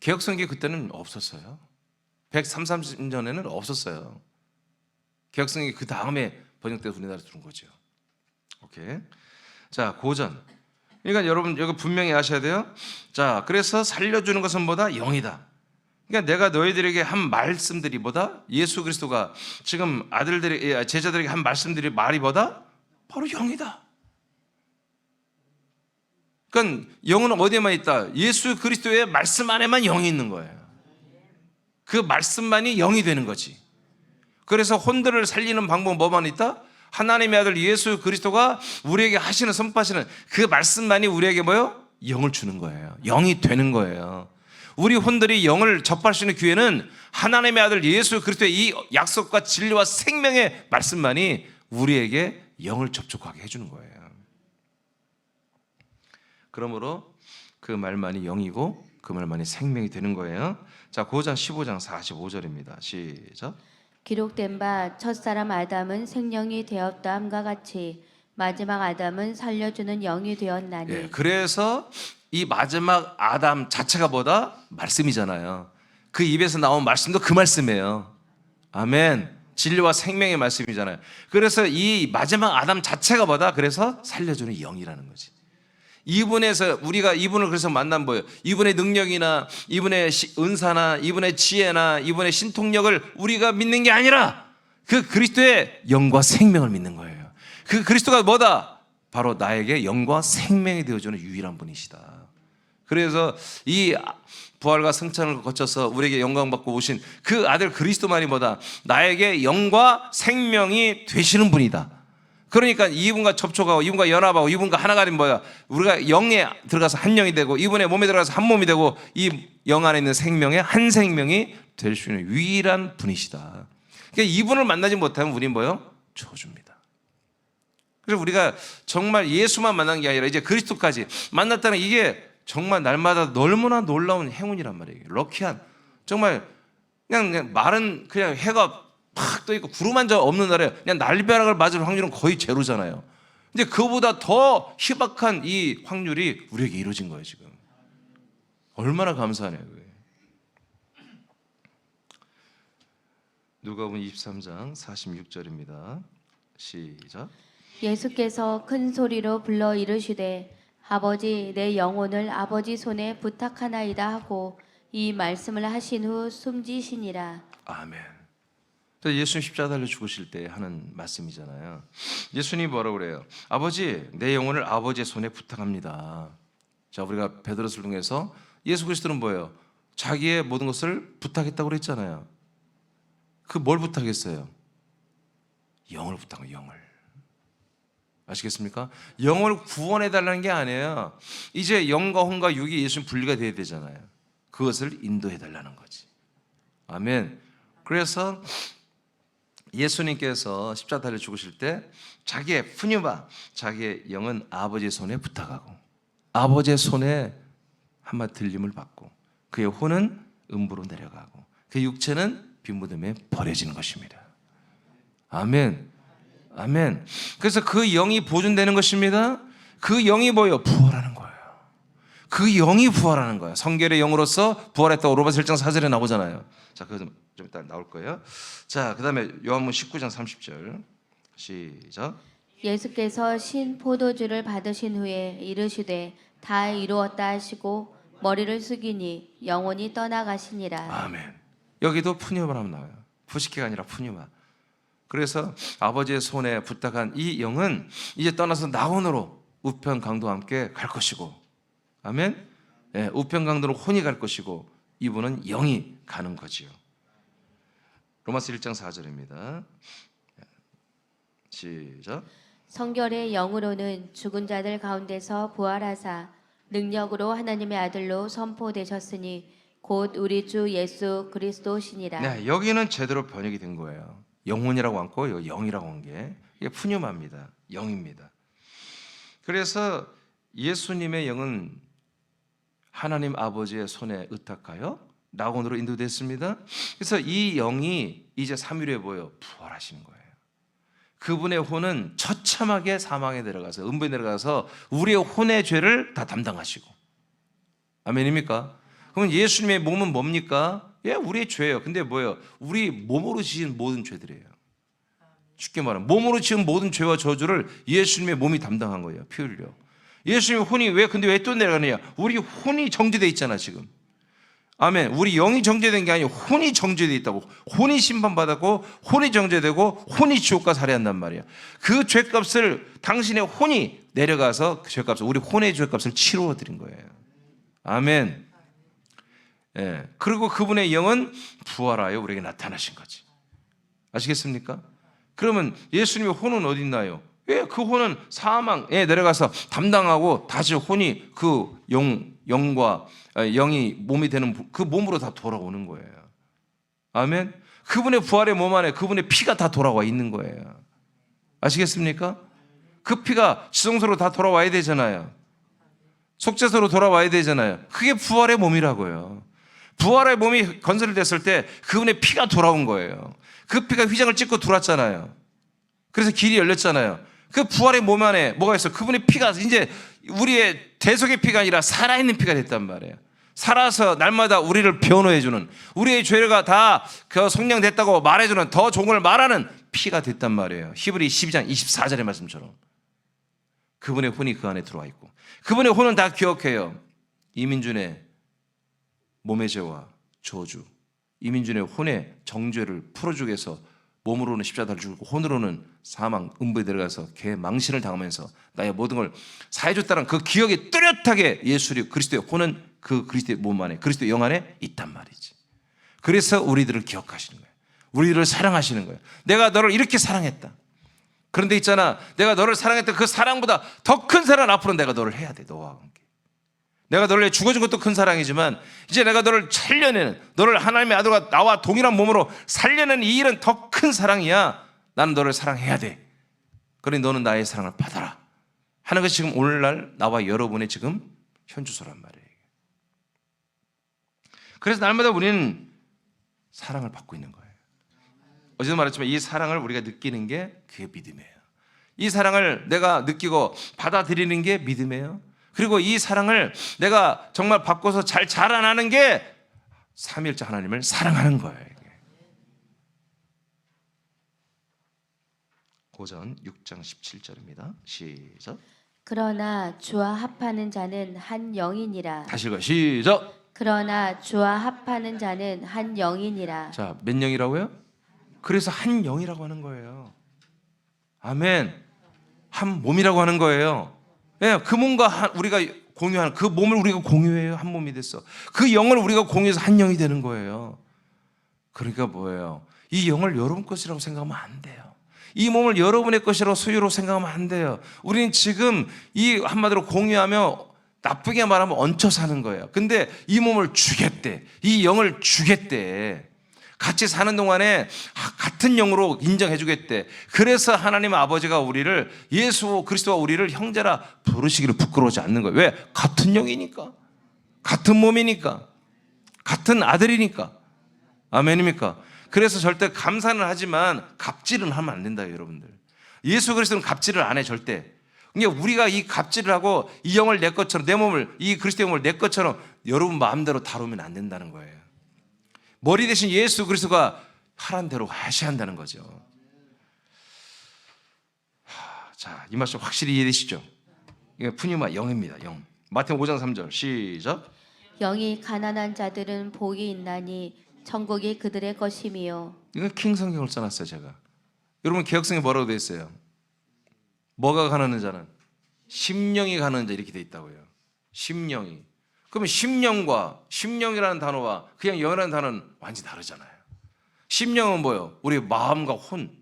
개혁 성경이 그때는 없었어요. 130, 전에는 없었어요. 개혁 성경이 그 다음에 번역돼서 우리나라에 들어온 거죠. 오케이. 자, 고전. 그러니까 여러분 이거 분명히 아셔야 돼요. 자, 그래서 살려주는 것은 뭐다? 영이다. 그러니까 내가 너희들에게 한 말씀들이 뭐다? 예수 그리스도가 지금 제자들에게 한 말씀들이 말이 뭐다? 바로 영이다. 그러니까 영은 어디에만 있다? 예수 그리스도의 말씀 안에만 영이 있는 거예요. 그 말씀만이 영이 되는 거지. 그래서 혼들을 살리는 방법은 뭐만 있다? 하나님의 아들 예수 그리스도가 우리에게 하시는 선포하시는 그 말씀만이 우리에게 뭐요? 영을 주는 거예요. 영이 되는 거예요. 우리 혼들이 영을 접할 수 있는 기회는 하나님의 아들 예수 그리스도의 이 약속과 진리와 생명의 말씀만이 우리에게 영을 접촉하게 해주는 거예요. 그러므로 그 말만이 영이고 그 말만이 생명이 되는 거예요. 자, 고전 15장 45절입니다. 시작. 기록된 바 첫사람 아담은 생명이 되었다 함과 같이 마지막 아담은 살려주는 영이 되었나니. 예, 그래서 이 마지막 아담 자체가 뭐다? 말씀이잖아요. 그 입에서 나온 말씀도 그 말씀이에요. 아멘. 진리와 생명의 말씀이잖아요. 그래서 이 마지막 아담 자체가 뭐다? 그래서 살려주는 영이라는 거지. 이분에서 우리가 이분을 그래서 만난 거예요. 이분의 능력이나 이분의 은사나 이분의 지혜나 이분의 신통력을 우리가 믿는 게 아니라 그 그리스도의 영과 생명을 믿는 거예요. 그 그리스도가 뭐다? 바로 나에게 영과 생명이 되어주는 유일한 분이시다. 그래서 이 부활과 승천을 거쳐서 우리에게 영광 받고 오신 그 아들 그리스도만이 뭐다? 나에게 영과 생명이 되시는 분이다. 그러니까 이분과 접촉하고 이분과 연합하고 이분과 하나가 되면 뭐야? 우리가 영에 들어가서 한 영이 되고 이분의 몸에 들어가서 한 몸이 되고 이 영 안에 있는 생명의 한 생명이 될 수 있는 유일한 분이시다. 그러니까 이분을 만나지 못하면 우리는 뭐요? 저주입니다. 그래서 우리가 정말 예수만 만난 게 아니라 이제 그리스도까지 만났다는 이게 정말 날마다 너무나 놀라운 행운이란 말이에요. 럭키한 정말 그냥 말은 그냥 해가 팍 떠 있고 구름 한 점 없는 날에 그냥 날벼락을 맞을 확률은 거의 제로잖아요. 근데 그보다 더 희박한 이 확률이 우리에게 이루어진 거예요 지금. 얼마나 감사하네요. 그게. 누가복음 23장 46절입니다. 시작. 예수께서 큰 소리로 불러 이르시되 아버지 내 영혼을 아버지 손에 부탁하나이다 하고 이 말씀을 하신 후 숨지시니라. 아멘. 예수님 십자가 달려 죽으실 때 하는 말씀이잖아요. 예수님이 뭐라고 그래요? 아버지 내 영혼을 아버지의 손에 부탁합니다. 자, 우리가 베드로를 통해서 예수 그리스도는 뭐예요? 자기의 모든 것을 부탁했다고 그랬잖아요. 그 뭘 부탁했어요? 영을 부탁해요. 영을. 아시겠습니까? 영을 구원해달라는 게 아니에요. 이제 영과 혼과 육이 예수님 분리가 돼야 되잖아요. 그것을 인도해달라는 거지. 아멘. 그래서 예수님께서 십자가 달려 죽으실 때 자기의 푸뉴바, 자기의 영은 아버지의 손에 부탁하고 아버지의 손에 한마디 들림을 받고 그의 혼은 음부로 내려가고 그의 육체는 빈무덤에 버려지는 것입니다. 아멘. 아멘. 그래서 그 영이 보존되는 것입니다. 그 영이 뭐예요? 부활하는 거예요. 그 영이 부활하는 거예요. 성결의 영으로서 부활했다고 로마서 1장 4절에 나오잖아요. 자, 그거 좀 이따 나올 거예요. 자, 그 다음에 요한복음 19장 30절 시작. 예수께서 신 포도주를 받으신 후에 이르시되 다 이루었다 하시고 머리를 숙이니 영혼이 떠나가시니라. 아멘. 여기도 푸뉴마 하면 나와요. 푸시키가 아니라 푸뉴마. 그래서 아버지의 손에 부탁한 이 영은 이제 떠나서 낙원으로 우편 강도와 함께 갈 것이고, 아멘. 예, 우편 강도는 혼이 갈 것이고 이분은 영이 가는 거지요. 로마서 1장 4절입니다. 시작. 성결의 영으로는 죽은 자들 가운데서 부활하사 능력으로 하나님의 아들로 선포되셨으니 곧 우리 주 예수 그리스도시니라. 네, 여기는 제대로 번역이 된 거예요. 영혼이라고 않고 여기 영이라고 한 게 이게 푸뉴마입니다. 영입니다. 그래서 예수님의 영은 하나님 아버지의 손에 의탁하여 낙원으로 인도됐습니다. 그래서 이 영이 이제 3일에 보여 부활하신 거예요. 그분의 혼은 처참하게 사망에 내려가서 음부에 내려가서 우리의 혼의 죄를 다 담당하시고, 아멘입니까? 그럼 예수님의 몸은 뭡니까? 예, 우리의 죄예요. 근데 뭐예요? 우리 몸으로 지은 모든 죄들이에요. 쉽게 말하면 몸으로 지은 모든 죄와 저주를 예수님의 몸이 담당한 거예요. 피 흘려. 예수님의 혼이 근데 왜 또 내려가느냐? 우리 혼이 정죄되어 있잖아 지금. 아멘. 우리 영이 정죄된 게 아니고 혼이 정죄되어 있다고. 혼이 심판받았고 혼이 정죄되고 혼이 지옥과 살해한단 말이야. 그 죄값을 당신의 혼이 내려가서 그 죄값을, 우리 혼의 죄값을 치루어 드린 거예요. 아멘. 예. 그리고 그분의 영은 부활하여 우리에게 나타나신 거지. 아시겠습니까? 그러면 예수님의 혼은 어디 있나요? 예, 그 혼은 사망에 내려가서 담당하고 다시 혼이 그 영과 영이 몸이 되는 그 몸으로 다 돌아오는 거예요. 아멘. 그분의 부활의 몸 안에 그분의 피가 다 돌아와 있는 거예요. 아시겠습니까? 그 피가 지성소로 다 돌아와야 되잖아요. 속죄소로 돌아와야 되잖아요. 그게 부활의 몸이라고요. 부활의 몸이 건설됐을 때 그분의 피가 돌아온 거예요. 그 피가 휘장을 찍고 들어왔잖아요. 그래서 길이 열렸잖아요. 그 부활의 몸 안에 뭐가 있어? 그분의 피가 이제 우리의 대속의 피가 아니라 살아있는 피가 됐단 말이에요. 살아서 날마다 우리를 변호해주는, 우리의 죄가 다 그 속량됐다고 말해주는, 더 좋은 걸 말하는 피가 됐단 말이에요. 히브리 12장 24절의 말씀처럼 그분의 혼이 그 안에 들어와 있고, 그분의 혼은 다 기억해요. 이민준의 몸의 죄와 저주, 이민준의 혼의 정죄를 풀어주기 위해서 몸으로는 십자가를 죽고 혼으로는 사망, 음부에 들어가서 개망신을 당하면서 나의 모든 걸 사해줬다는 그 기억이 뚜렷하게 예수의 그리스도의 혼은 그 그리스도의 몸 안에, 그리스도의 영 안에 있단 말이지. 그래서 우리들을 기억하시는 거예요. 우리들을 사랑하시는 거예요. 내가 너를 이렇게 사랑했다. 그런데 있잖아, 내가 너를 사랑했던 그 사랑보다 더 큰 사랑 앞으로 내가 너를 해야 돼. 너와 함께. 내가 너를 위해 죽어준 것도 큰 사랑이지만 이제 내가 너를 살려내는, 너를 하나님의 아들과 나와 동일한 몸으로 살려내는 이 일은 더 큰 사랑이야. 나는 너를 사랑해야 돼. 그러니 너는 나의 사랑을 받아라 하는 것이 지금 오늘날 나와 여러분의 지금 현주소란 말이에요. 그래서 날마다 우리는 사랑을 받고 있는 거예요. 어제도 말했지만 이 사랑을 우리가 느끼는 게 그게 믿음이에요. 이 사랑을 내가 느끼고 받아들이는 게 믿음이에요. 그리고 이 사랑을 내가 정말 바꿔서 잘 자라나는 게 삼위일체 하나님을 사랑하는 거예요. 고전 6장 17절입니다. 시작. 그러나 주와 합하는 자는 한 영이니라. 다시 읽어요. 시작. 그러나 주와 합하는 자는 한 영이니라. 자, 몇 영이라고요? 그래서 한 영이라고 하는 거예요. 아멘. 한 몸이라고 하는 거예요. 예, 그 몸과 우리가 공유하는 그 몸을 우리가 공유해요. 한 몸이 됐어. 그 영을 우리가 공유해서 한 영이 되는 거예요. 그러니까 뭐예요? 이 영을 여러분 것이라고 생각하면 안 돼요. 이 몸을 여러분의 것이라고 소유로 생각하면 안 돼요. 우리는 지금 이 한마디로 공유하며 나쁘게 말하면 얹혀 사는 거예요. 근데 이 몸을 주겠대. 이 영을 주겠대. 같이 사는 동안에 같은 영으로 인정해 주겠대. 그래서 하나님 아버지가 우리를, 예수 그리스도와 우리를 형제라 부르시기를 부끄러워하지 않는 거예요. 왜? 같은 영이니까. 같은 몸이니까. 같은 아들이니까. 아멘입니까? 그래서 절대 감사는 하지만 갑질은 하면 안 된다, 여러분들. 예수 그리스도는 갑질을 안 해, 절대. 그러니까 우리가 이 갑질을 하고 이 영을 내 것처럼, 내 몸을, 이 그리스도의 몸을 내 것처럼 여러분 마음대로 다루면 안 된다는 거예요. 머리 대신 예수 그리스도가 하란 대로 하셔야 한다는 거죠. 자, 이 말씀 확실히 이해되시죠? 이게 푸뉴마 영입니다. 영. 마태복음 5장 3절 시작. 영이 가난한 자들은 복이 있나니 천국이 그들의 것이미요. 이건 킹 성경을 써놨어요, 제가. 여러분 개혁성에 뭐라고 되어 있어요? 뭐가 가난한 자는? 심령이 가는 자 이렇게 돼 있다고요. 심령이. 그러면 심령과 심령이라는 단어와 그냥 영이라는 단어는 완전히 다르잖아요. 심령은 뭐예요? 우리 마음과 혼,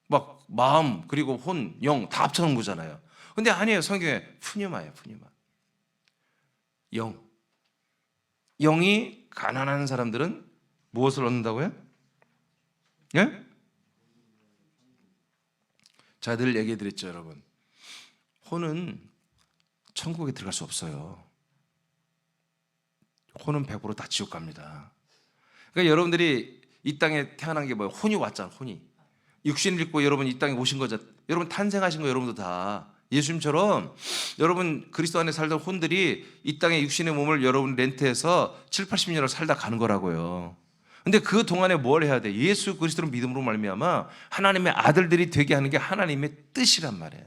막 마음 그리고 혼, 영 다 합쳐놓은 거잖아요. 근데 아니에요. 성경에 푸뉴마예요. 푸뉴마. 영. 영이 가난한 사람들은 무엇을 얻는다고요? 예? 자, 늘 얘기해 드렸죠, 여러분. 혼은 천국에 들어갈 수 없어요. 혼은 100% 다 지옥 갑니다. 그러니까 여러분들이 이 땅에 태어난 게 뭐예요? 혼이 왔잖아, 혼이. 육신을 입고 여러분 이 땅에 오신 거죠. 여러분 탄생하신 거 여러분도 다. 예수님처럼 여러분 그리스도 안에 살던 혼들이 이 땅에 육신의 몸을 여러분 렌트해서 7, 80년을 살다 가는 거라고요. 근데 그 동안에 뭘 해야 돼? 예수 그리스도를 믿음으로 말미암아 하나님의 아들들이 되게 하는 게 하나님의 뜻이란 말이에요.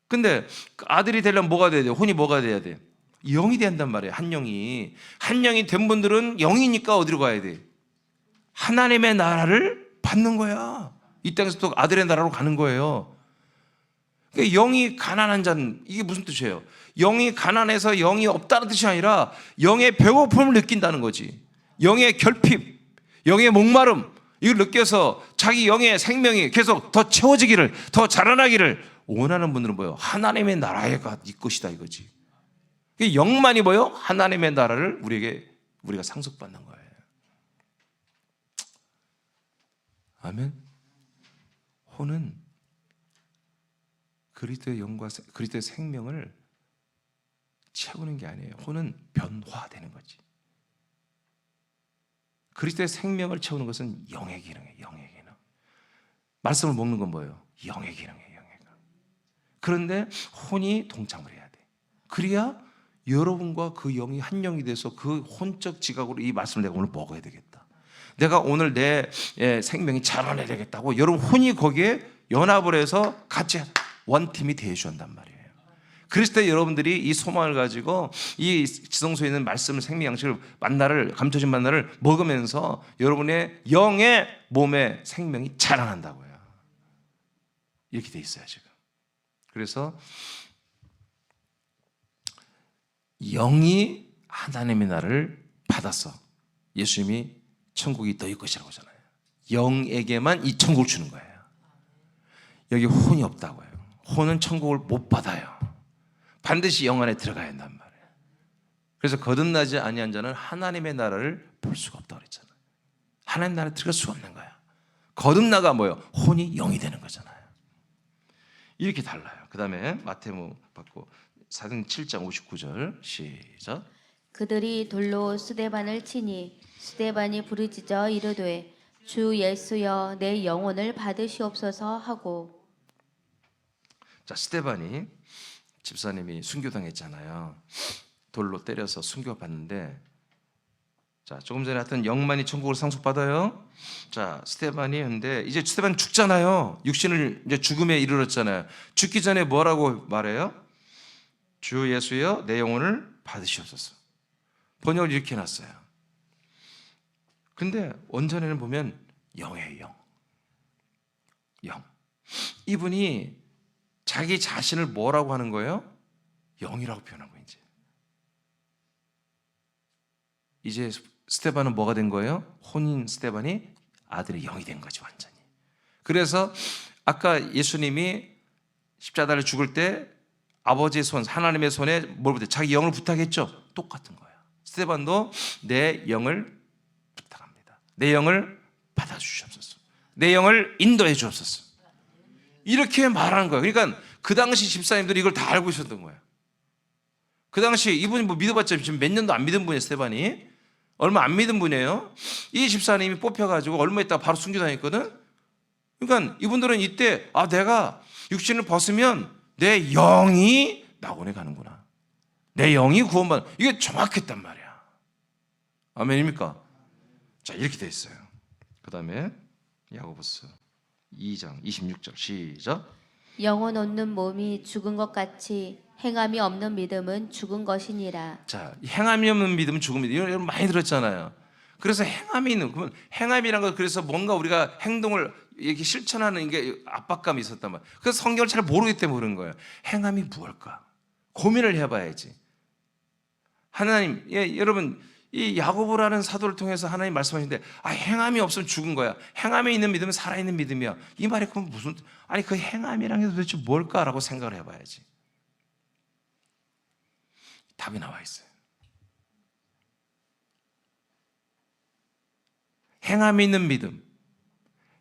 근데 그 아들이 되려면 뭐가 돼야 돼? 혼이 뭐가 돼야 돼? 영이 된단 말이에요. 한 영이. 한 영이 된 분들은 영이니까 어디로 가야 돼? 하나님의 나라를 받는 거야. 이 땅에서 또 아들의 나라로 가는 거예요. 그러니까 영이 가난한 자는 이게 무슨 뜻이에요? 영이 가난해서 영이 없다는 뜻이 아니라 영의 배고픔을 느낀다는 거지. 영의 결핍, 영의 목마름 이걸 느껴서 자기 영의 생명이 계속 더 채워지기를, 더 자라나기를 원하는 분들은 뭐예요? 하나님의 나라에 이 것이다 이거지. 영만이 뭐예요? 하나님의 나라를 우리가 상속받는 거예요. 아멘. 혼은 그리스도의 영과 그리스도의 생명을 채우는 게 아니에요. 혼은 변화되는 거지. 그리스도의 생명을 채우는 것은 영의 기능이에요. 영의 기능. 말씀을 먹는 건 뭐예요? 영의 기능이에요. 영의 기능. 그런데 혼이 동참을 해야 돼. 그래야 여러분과 그 영이 한 영이 돼서 그 혼적 지각으로 이 말씀을 내가 오늘 먹어야 되겠다. 내가 오늘 내 생명이 자라나야 되겠다고 여러분 혼이 거기에 연합을 해서 같이 원팀이 되어준단 말이에요. 그리스도의 여러분들이 이 소망을 가지고 이 지성소에 있는 말씀을 생명 양식을 만나를 감춰진 만나를 먹으면서 여러분의 영의 몸의 생명이 자라난다고요. 이렇게 돼 있어요 지금. 그래서 영이 하나님의 나라를 받아서 예수님이 천국이 너희 것이라고 하잖아요. 영에게만 이 천국을 주는 거예요. 여기 혼이 없다고요. 혼은 천국을 못 받아요. 반드시 영 안에 들어가야 한단 말이에요. 그래서 거듭나지 아니한 자는 하나님의 나라를 볼 수가 없다고 그랬잖아요. 하나님 나라에 들어갈 수가 없는 거야. 거듭나가 뭐예요? 혼이 영이 되는 거잖아요. 이렇게 달라요. 그 다음에 마태복음 받고 사도행 7장 59절 시작. 그들이 돌로 스데반을 치니 스데반이 부르짖어 이르되 주 예수여 내 영혼을 받으시옵소서 하고. 자, 스데반이 집사님이 순교당했잖아요. 돌로 때려서 순교받는데, 자, 조금 전에 하여튼 영만이 천국을 상속받아요. 자, 스데반이 근데 이제 스데반 죽잖아요. 육신을 이제 죽음에 이르렀잖아요. 죽기 전에 뭐라고 말해요? 주 예수여 내 영혼을 받으시옵소서. 번역을 이렇게 해놨어요. 근데 원전에는 보면 영이에요. 영. 이분이 자기 자신을 뭐라고 하는 거예요? 영이라고 표현한 거예요. 이제 스데반은 뭐가 된 거예요? 혼인 스데반이 아들의 영이 된 거지 완전히. 그래서 아까 예수님이 십자가를 죽을 때 아버지의 손, 하나님의 손에 뭘 부탁? 자기 영을 부탁했죠. 똑같은 거예요. 스데반도 내 영을 부탁합니다. 내 영을 받아주시옵소서. 내 영을 인도해 주옵소서. 이렇게 말하는 거예요. 그러니까 그 당시 집사님들이 이걸 다 알고 있었던 거예요. 그 당시 이분이 뭐 믿어봤자 지금 몇 년도 안 믿은 분이에요. 스데반이 얼마 안 믿은 분이에요. 이 집사님이 뽑혀가지고 얼마 있다가 바로 순교당했거든. 그러니까 이분들은 이때 내가 육신을 벗으면 내 영이 낙원에 가는구나. 내 영이 구원받는, 이게 정확했단 말이야. 아멘입니까? 자, 이렇게 돼 있어요. 그 다음에 야고보서 2장 26절 시작. 영혼 없는 몸이 죽은 것 같이 행함이 없는 믿음은 죽은 것이니라. 자, 행함이 없는 믿음은 죽음이다. 이런 많이 들었잖아요. 그래서 행함이 있는, 그러면 행함이란 건 그래서 뭔가 우리가 행동을 이렇게 실천하는 게 압박감이 있었단 말이에요. 그래서 성경을 잘 모르기 때문에 그런 거예요. 행함이 무엇일까? 고민을 해봐야지. 하나님, 여러분, 이 야고보라는 사도를 통해서 하나님 말씀하시는데, 행함이 없으면 죽은 거야. 행함에 있는 믿음은 살아있는 믿음이야. 이 말이 그럼 무슨, 그 행함이란 게 도대체 뭘까라고 생각을 해봐야지. 답이 나와 있어요. 행함이 있는 믿음,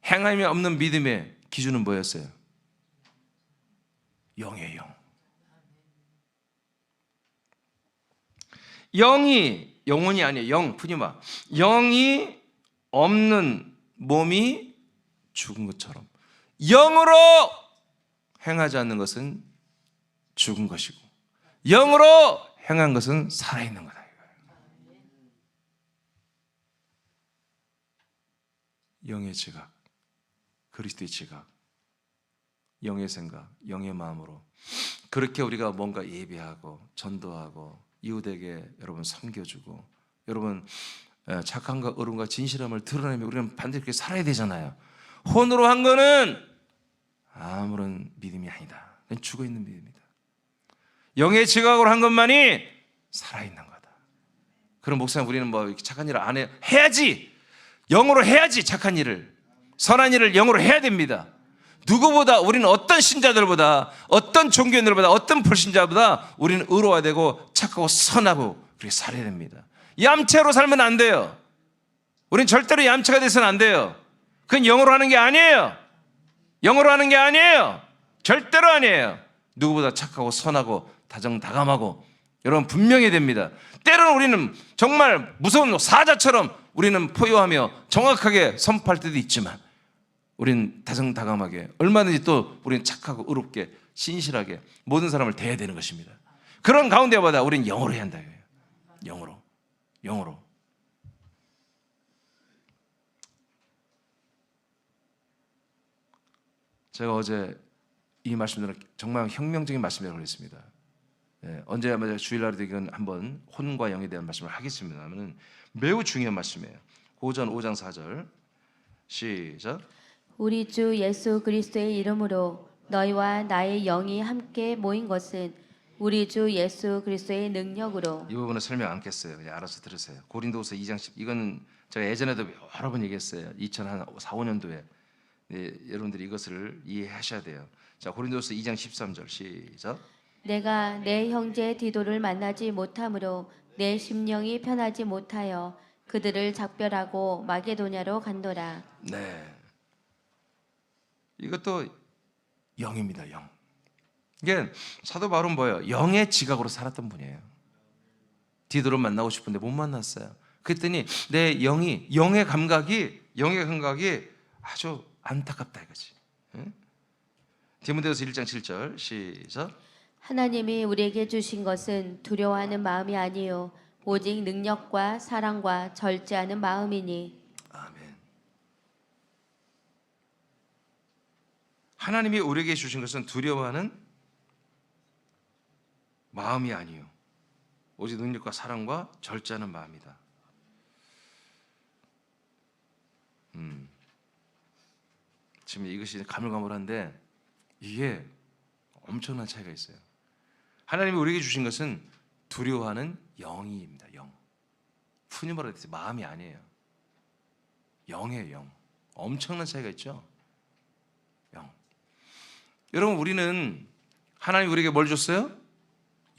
행함이 없는 믿음의 기준은 뭐였어요? 영의 영. 영이, 영혼이 아니에요. 영, 푸니마. 영이 없는 몸이 죽은 것처럼 영으로 행하지 않는 것은 죽은 것이고 영으로 행한 것은 살아있는 거다. 영의 지각, 그리스도의 지각, 영의 생각, 영의 마음으로 그렇게 우리가 뭔가 예배하고 전도하고 이웃에게 여러분 섬겨주고 여러분 착함과 의로움과 진실함을 드러내면 우리는 반드시 그렇게 살아야 되잖아요. 혼으로 한 거는 아무런 믿음이 아니다. 그냥 죽어있는 믿음이다. 영의 지각으로 한 것만이 살아있는 거다. 그럼 목사님 우리는 뭐 착한 일을 안 해야지. 영으로 해야지. 착한 일을, 선한 일을 영으로 해야 됩니다. 누구보다 우리는 어떤 신자들보다 어떤 종교인들보다 어떤 불신자보다 우리는 의로워야 되고 착하고 선하고 그렇게 살아야 됩니다. 얌체로 살면 안 돼요. 우리는 절대로 얌체가 돼서는 안 돼요. 그건 영으로 하는 게 아니에요. 영으로 하는 게 아니에요. 절대로 아니에요. 누구보다 착하고 선하고 다정다감하고 여러분 분명해야 됩니다. 때로는 우리는 정말 무서운 사자처럼 우리는 포효하며 정확하게 선포할 때도 있지만 우리는 다정다감하게 얼마든지 또 우리는 착하고 의롭게 신실하게 모든 사람을 대해야 되는 것입니다. 그런 가운데마다 우리는 영으로 해야 한다. 영으로. 제가 어제 이 말씀들은 정말 혁명적인 말씀이라고 그랬습니다. 언제 아마 주일날에도 이건 한번 혼과 영에 대한 말씀을 하겠습니다만 매우 중요한 말씀이에요. 고전 5장 4절 시작. 우리 주 예수 그리스도의 이름으로 너희와 나의 영이 함께 모인 것은 우리 주 예수 그리스도의 능력으로. 이 부분은 설명 안 했겠어요. 그냥 알아서 들으세요. 고린도후서 2장 10. 이건 제가 예전에도 여러 번 얘기했어요. 2004, 5년도에 여러분들이 이것을 이해하셔야 돼요. 자, 고린도후서 2장 13절 시작. 내가 내 형제 디도를 만나지 못하므로 내 심령이 편하지 못하여 그들을 작별하고 마게도냐로 간도라. 네, 이것도 영입니다. 영. 이게 사도 바울은 뭐예요? 영의 지각으로 살았던 분이에요. 디도를 만나고 싶은데 못 만났어요. 그랬더니 내 영의 감각이 아주 안타깝다 이거지. 디모데후서 1장 7절 시작. 하나님이 우리에게 주신 것은 두려워하는 마음이 아니요 오직 능력과 사랑과 절제하는 마음이니. 아멘. 하나님이 우리에게 주신 것은 두려워하는 마음이 아니요 오직 능력과 사랑과 절제하는 마음이다. 지금 이것이 가물가물한데 이게 엄청난 차이가 있어요. 하나님이 우리에게 주신 것은 두려워하는 영입니다. 영. 푸니머라 해서 마음이 아니에요. 영이에요. 영. 엄청난 차이가 있죠. 영. 여러분 우리는 하나님이 우리에게 뭘 줬어요?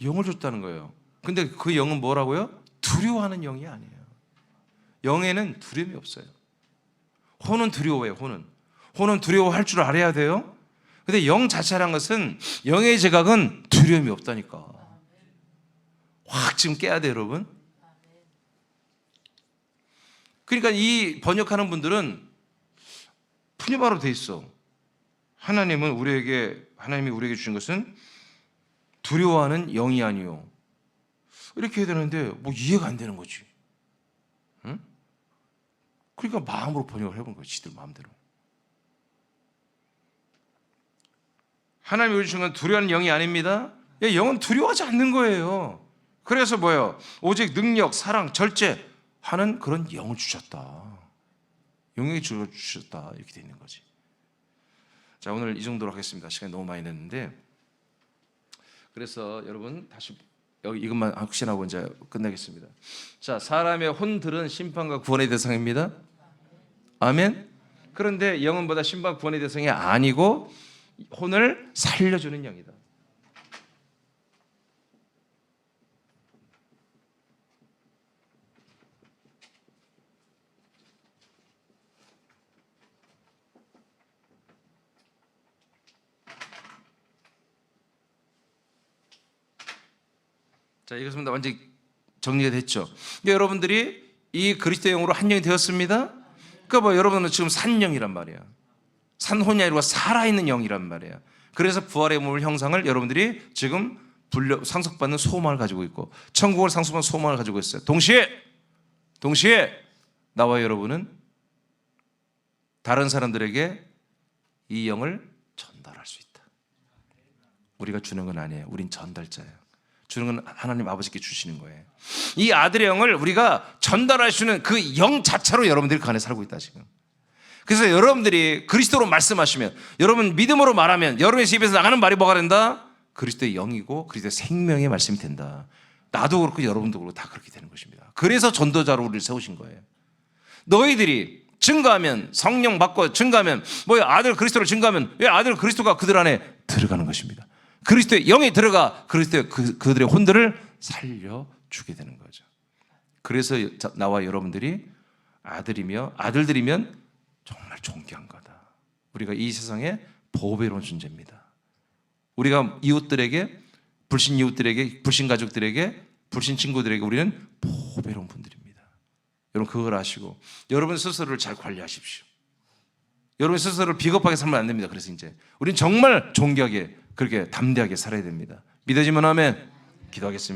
영을 줬다는 거예요. 근데 그 영은 뭐라고요? 두려워하는 영이 아니에요. 영에는 두려움이 없어요. 혼은 두려워해요. 혼은 두려워할 줄 알아야 돼요. 근데 영 자체란 것은 영의 지각은 두려움이 없다니까. 확 지금 깨야 돼요, 여러분. 그러니까 이 번역하는 분들은 푸니바로 돼 있어. 하나님이 우리에게 주신 것은 두려워하는 영이 아니요. 이렇게 해야 되는데 뭐 이해가 안 되는 거지. 응? 그러니까 마음으로 번역을 해본 거지, 지들 마음대로. 하나님이 주신 건 두려워하는 영이 아닙니다. 영은 두려워하지 않는 거예요. 그래서 뭐예요? 오직 능력, 사랑, 절제. 하는 그런 영을 주셨다. 영역이 주셨다. 이렇게 돼 있는 거지. 자, 오늘 이 정도로 하겠습니다. 시간이 너무 많이 됐는데, 그래서 여러분 다시 여기 이것만 확신하고 이제 끝내겠습니다. 자, 사람의 혼들은 심판과 구원의 대상입니다. 아멘. 그런데 영혼보다 심판 구원의 대상이 아니고 혼을 살려주는 영이다. 자, 이것은 완전히 정리가 됐죠. 그러니까 여러분들이 이 그리스도의 영으로 한 영이 되었습니다. 그러니까 뭐 여러분은 지금 산 영이란 말이야. 산혼이 아니고 살아있는 영이란 말이야. 그래서 부활의 몸을 형상을 여러분들이 지금 상속받는 소망을 가지고 있고 천국을 상속받는 소망을 가지고 있어요. 동시에 나와 여러분은 다른 사람들에게 이 영을 전달할 수 있다. 우리가 주는 건 아니에요. 우린 전달자예요. 주는 건 하나님 아버지께 주시는 거예요. 이 아들의 영을 우리가 전달할 수 있는 그 영 자체로 여러분들이 그 안에 살고 있다 지금. 그래서 여러분들이 그리스도로 말씀하시면, 여러분 믿음으로 말하면 여러분의 입에서 나가는 말이 뭐가 된다? 그리스도의 영이고 그리스도의 생명의 말씀이 된다. 나도 그렇고 여러분도 그렇고 다 그렇게 되는 것입니다. 그래서 전도자로 우리를 세우신 거예요. 너희들이 증거하면, 성령 받고 증거하면, 뭐야, 아들 그리스도를 증거하면 왜 아들 그리스도가 그들 안에 들어가는 것입니다. 그리스도의 영이 들어가 그리스도의 그들의 혼들을 살려주게 되는 거죠. 그래서 나와 여러분들이 아들들이면 정말 존귀한 거다. 우리가 이 세상에 보배로운 존재입니다. 우리가 이웃들에게, 불신 이웃들에게, 불신 가족들에게, 불신 친구들에게 우리는 보배로운 분들입니다. 여러분 그걸 아시고 여러분 스스로를 잘 관리하십시오. 여러분 스스로를 비겁하게 살면 안 됩니다. 그래서 이제 우리는 정말 존귀하게, 그렇게 담대하게 살아야 됩니다. 믿어지면 아멘. 기도하겠습니다.